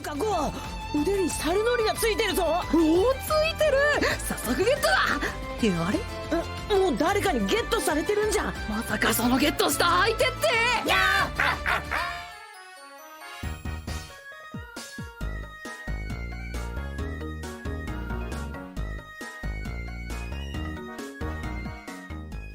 かゴー、腕に猿のりがついてるぞ。おお、ついてる。早速ゲットだ。ってあれ、もう誰かにゲットされてるんじゃ。まさかそのゲットした相手って。や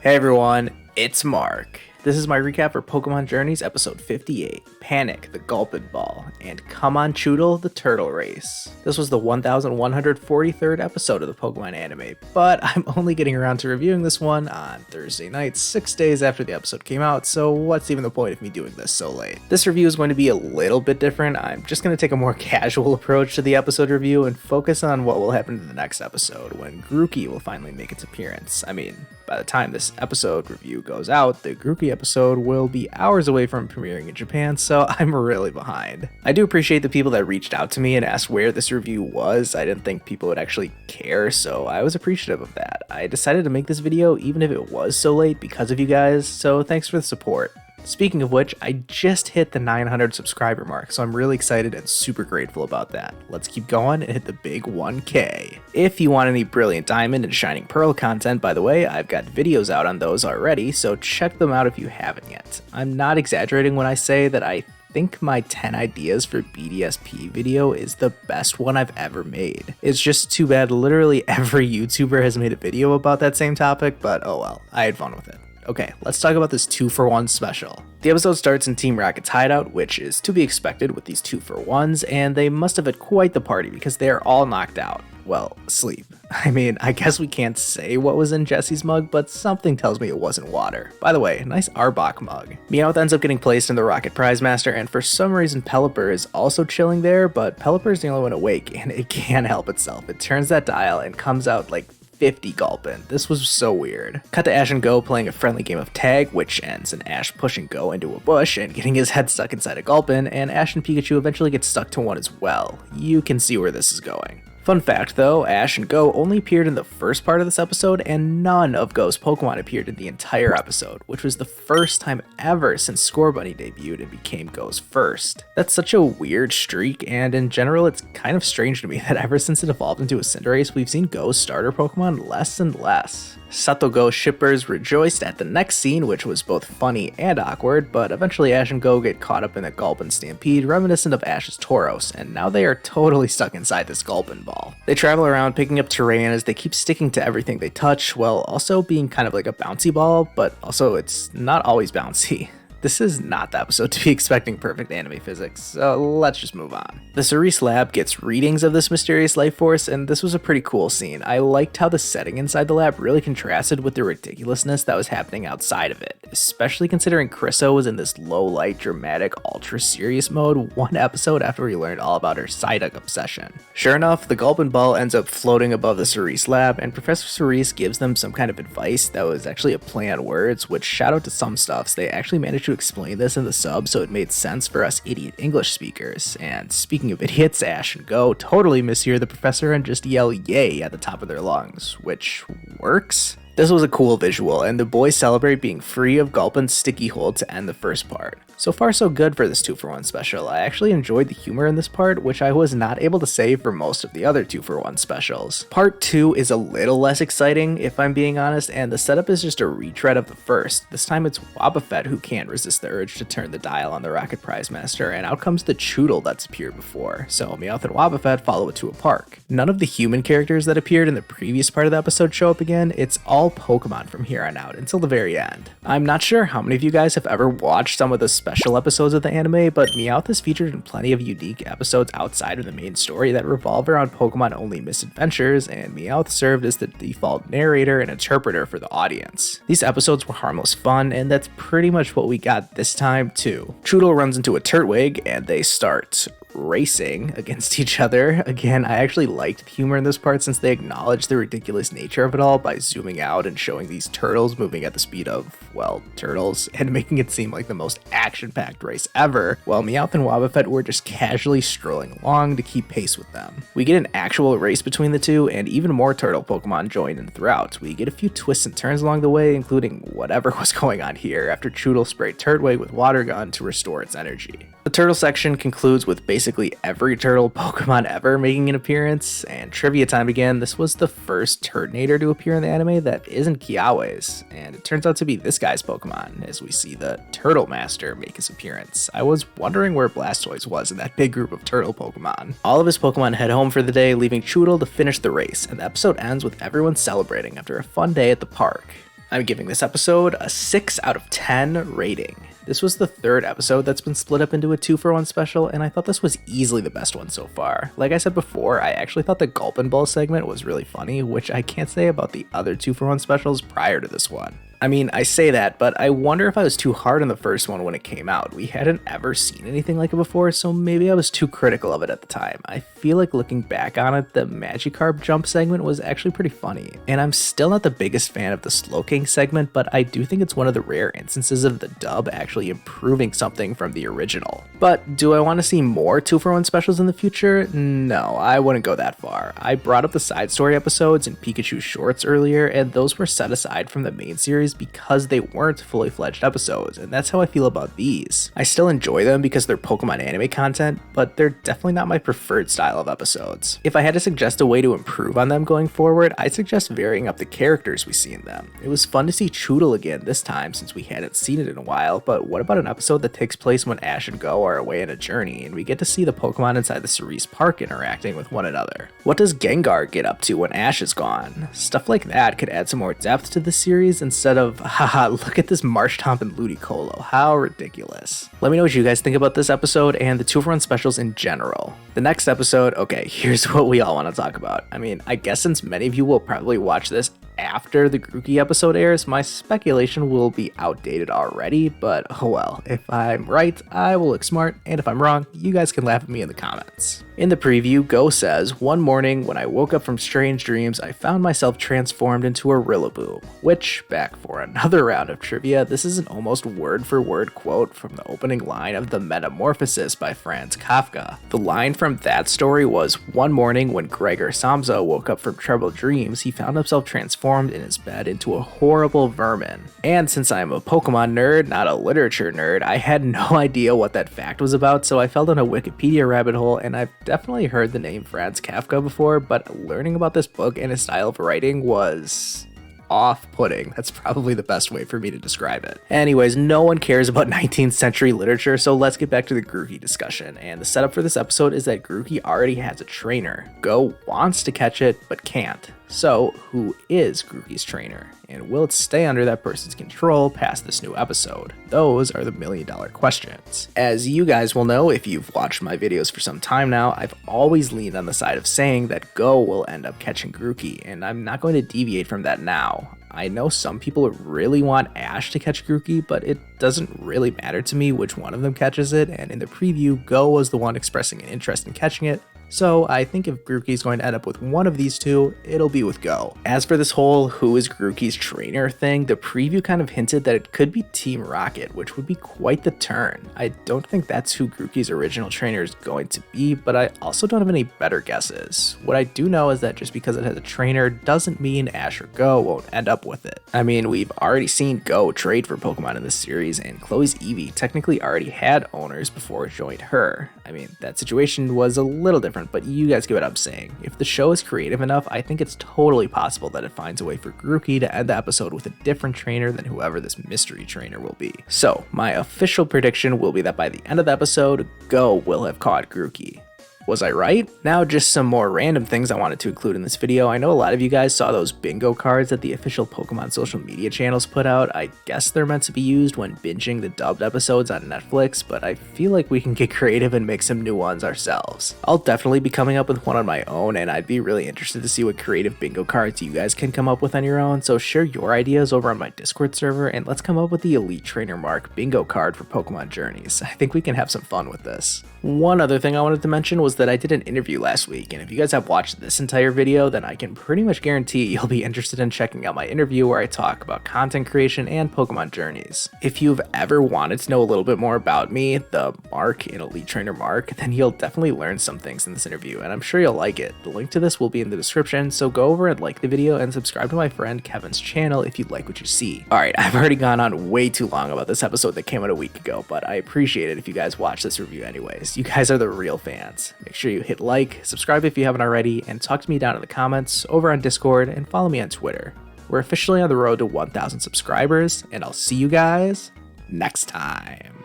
Hey everyone, it's Mark. This is my recap for Pokémon Journeys episode 58, Panic, the Gulpin Ball, and Come on Chewtle, the Turtle Race. This was the 1143rd episode of the Pokemon anime, but I'm only getting around to reviewing this one on Thursday night, 6 days after the episode came out, so what's even the point of me doing this so late? This review is going to be a little bit different. I'm just going to take a more casual approach to the episode review and focus on what will happen in the next episode, when Grookey will finally make its appearance. I mean, by the time this episode review goes out, the Grookey episode will be hours away from premiering in Japan, so I'm really behind. I do appreciate the people that reached out to me and asked where this review was. I didn't think people would actually care, so I was appreciative of that. I decided to make this video even if it was so late because of you guys, so thanks for the support. Speaking of which, I just hit the 900 subscriber mark, so I'm really excited and super grateful about that. Let's keep going and hit the big 1K. If you want any Brilliant Diamond and Shining Pearl content, by the way, I've got videos out on those already, so check them out if you haven't yet. I'm not exaggerating when I say that I think my 10 ideas for BDSP video is the best one I've ever made. It's just too bad literally every YouTuber has made a video about that same topic, but oh well, I had fun with it. Okay, let's talk about this 2-for-1 special. The episode starts in Team Rocket's hideout, which is to be expected with these 2-for-1s, and they must have had quite the party because they are all knocked out. Well, asleep. I mean, I guess we can't say what was in Jesse's mug, but something tells me it wasn't water. By the way, nice Arbok mug. Meowth ends up getting placed in the Rocket Prize Master, and for some reason Pelipper is also chilling there, but Pelipper is the only one awake, and it can't help itself. It turns that dial and comes out like 50 Gulpin. This was so weird. Cut to Ash and Go playing a friendly game of tag, which ends in Ash pushing Go into a bush and getting his head stuck inside a Gulpin, and Ash and Pikachu eventually get stuck to one as well. You can see where this is going. Fun fact though, Ash and Go only appeared in the first part of this episode, and none of Go's Pokemon appeared in the entire episode, which was the first time ever since Scorbunny debuted and became Go's first. That's such a weird streak, and in general it's kind of strange to me that ever since it evolved into a Cinderace, we've seen Go's starter Pokemon less and less. Sato-Go shippers rejoiced at the next scene, which was both funny and awkward, but eventually Ash and Go get caught up in a Gulpin stampede reminiscent of Ash's Tauros, and now they are totally stuck inside this Gulpin ball. They travel around picking up terrain as they keep sticking to everything they touch, while also being kind of like a bouncy ball, but also it's not always bouncy. This is not the episode to be expecting perfect anime physics, so let's just move on. The Cerise lab gets readings of this mysterious life force, and this was a pretty cool scene. I liked how the setting inside the lab really contrasted with the ridiculousness that was happening outside of it, especially considering Chriso was in this low-light, dramatic, ultra-serious mode one episode after we learned all about her Psyduck obsession. Sure enough, the Gulpin ball ends up floating above the Cerise lab, and Professor Cerise gives them some kind of advice that was actually a play on words, which shout out to some stuffs. They actually managed to explain this in the sub, so it made sense for us idiot English speakers. And speaking of idiots, Ash and Go totally mishear the professor and just yell yay at the top of their lungs, which works. This was a cool visual, and the boys celebrate being free of Gulpin's sticky hold to end the first part. So far so good for this 2-for-1 special. I actually enjoyed the humor in this part, which I was not able to say for most of the other 2-for-1 specials. Part 2 is a little less exciting, if I'm being honest, and the setup is just a retread of the first. This time it's Wobbuffet who can't resist the urge to turn the dial on the Rocket Prize Master, and out comes the Chewtle that's appeared before. So Meowth and Wobbuffet follow it to a park. None of the human characters that appeared in the previous part of the episode show up again. It's all Pokemon from here on out until the very end. I'm not sure how many of you guys have ever watched some of the special episodes of the anime, but Meowth is featured in plenty of unique episodes outside of the main story that revolve around Pokemon-only misadventures, and Meowth served as the default narrator and interpreter for the audience. These episodes were harmless fun, and that's pretty much what we got this time too. Chewtle runs into a Turtwig, and they start racing against each other. Again, I actually liked the humor in this part since they acknowledged the ridiculous nature of it all by zooming out and showing these turtles moving at the speed of, well, turtles, and making it seem like the most action-packed race ever, while Meowth and Wobbuffet were just casually strolling along to keep pace with them. We get an actual race between the two, and even more turtle Pokemon join in throughout. We get a few twists and turns along the way, including whatever was going on here after Chewtle sprayed Turtwig with Water Gun to restore its energy. The turtle section concludes with basically every turtle Pokemon ever making an appearance, and trivia time again, this was the first Turtonator to appear in the anime that isn't Kiawe's, and it turns out to be this guy's Pokemon, as we see the Turtle Master make his appearance. I was wondering where Blastoise was in that big group of turtle Pokemon. All of his Pokemon head home for the day, leaving Chewtle to finish the race, and the episode ends with everyone celebrating after a fun day at the park. I'm giving this episode a 6 out of 10 rating. This was the third episode that's been split up into a 2-for-1 special, and I thought this was easily the best one so far. Like I said before, I actually thought the Gulpin Ball segment was really funny, which I can't say about the other 2-for-1 specials prior to this one. I mean, I say that, but I wonder if I was too hard on the first one when it came out. We hadn't ever seen anything like it before, so maybe I was too critical of it at the time. I feel like looking back on it, the Magikarp jump segment was actually pretty funny. And I'm still not the biggest fan of the Slowking segment, but I do think it's one of the rare instances of the dub actually improving something from the original. But do I want to see more 2-for-1 specials in the future? No, I wouldn't go that far. I brought up the side story episodes and Pikachu shorts earlier, and those were set aside from the main series because they weren't fully fledged episodes, and that's how I feel about these. I still enjoy them because they're Pokemon anime content, but they're definitely not my preferred style of episodes. If I had to suggest a way to improve on them going forward, I'd suggest varying up the characters we see in them. It was fun to see Chewtle again this time since we hadn't seen it in a while, but what about an episode that takes place when Ash and Go are away on a journey, and we get to see the Pokemon inside the Cerise Park interacting with one another? What does Gengar get up to when Ash is gone? Stuff like that could add some more depth to the series instead of, haha, look at this Marshtomp and Ludicolo, how ridiculous. Let me know what you guys think about this episode and the 2-for-1 specials in general. The next episode, okay, here's what we all want to talk about. I mean, I guess since many of you will probably watch this after the Grookey episode airs, my speculation will be outdated already, but oh well. If I'm right, I will look smart, and if I'm wrong, you guys can laugh at me in the comments. In the preview, Go says, "One morning, when I woke up from strange dreams, I found myself transformed into a Rillaboom," which, back for another round of trivia, this is an almost word-for-word quote from the opening line of The Metamorphosis by Franz Kafka. The line from that story was, "One morning, when Gregor Samsa woke up from troubled dreams, he found himself transformed in his bed into a horrible vermin." And since I'm a Pokemon nerd, not a literature nerd, I had no idea what that fact was about, so I fell down a Wikipedia rabbit hole, and I've definitely heard the name Franz Kafka before, but learning about this book and his style of writing was off-putting. That's probably the best way for me to describe it. Anyways, no one cares about 19th century literature, so let's get back to the Grookey discussion. And the setup for this episode is that Grookey already has a trainer. Go wants to catch it, but can't. So, who is Grookey's trainer? And will it stay under that person's control past this new episode? Those are the million-dollar questions. As you guys will know if you've watched my videos for some time now, I've always leaned on the side of saying that Go will end up catching Grookey, and I'm not going to deviate from that now. I know some people really want Ash to catch Grookey, but it doesn't really matter to me which one of them catches it, and in the preview, Go was the one expressing an interest in catching it, so I think if Grookey's going to end up with one of these two, it'll be with Go. As for this whole who is Grookey's trainer thing, the preview kind of hinted that it could be Team Rocket, which would be quite the turn. I don't think that's who Grookey's original trainer is going to be, but I also don't have any better guesses. What I do know is that just because it has a trainer doesn't mean Ash or Go won't end up with it. I mean, we've already seen Go trade for Pokemon in this series, and Chloe's Eevee technically already had owners before it joined her. I mean, that situation was a little different, but you guys get what I'm saying. If the show is creative enough, I think it's totally possible that it finds a way for Grookey to end the episode with a different trainer than whoever this mystery trainer will be. So, my official prediction will be that by the end of the episode, Go will have caught Grookey. Was I right? Now just some more random things I wanted to include in this video. I know a lot of you guys saw those bingo cards that the official Pokemon social media channels put out. I guess they're meant to be used when binging the dubbed episodes on Netflix, but I feel like we can get creative and make some new ones ourselves. I'll definitely be coming up with one on my own, and I'd be really interested to see what creative bingo cards you guys can come up with on your own, so share your ideas over on my Discord server, and let's come up with the Elite Trainer Mark bingo card for Pokemon Journeys. I think we can have some fun with this. One other thing I wanted to mention was was that I did an interview last week, and if you guys have watched this entire video, then I can pretty much guarantee you'll be interested in checking out my interview where I talk about content creation and Pokemon journeys. If you've ever wanted to know a little bit more about me, the Mark in Elite Trainer Mark, then you'll definitely learn some things in this interview, and I'm sure you'll like it. The link to this will be in the description, so go over and like the video and subscribe to my friend Kevin's channel if you like what you see. Alright, I've already gone on way too long about this episode that came out a week ago, but I appreciate it if you guys watch this review anyways. You guys are the real fans. Make sure you hit like, subscribe if you haven't already, and talk to me down in the comments, over on Discord, and follow me on Twitter. We're officially on the road to 1,000 subscribers, and I'll see you guys next time.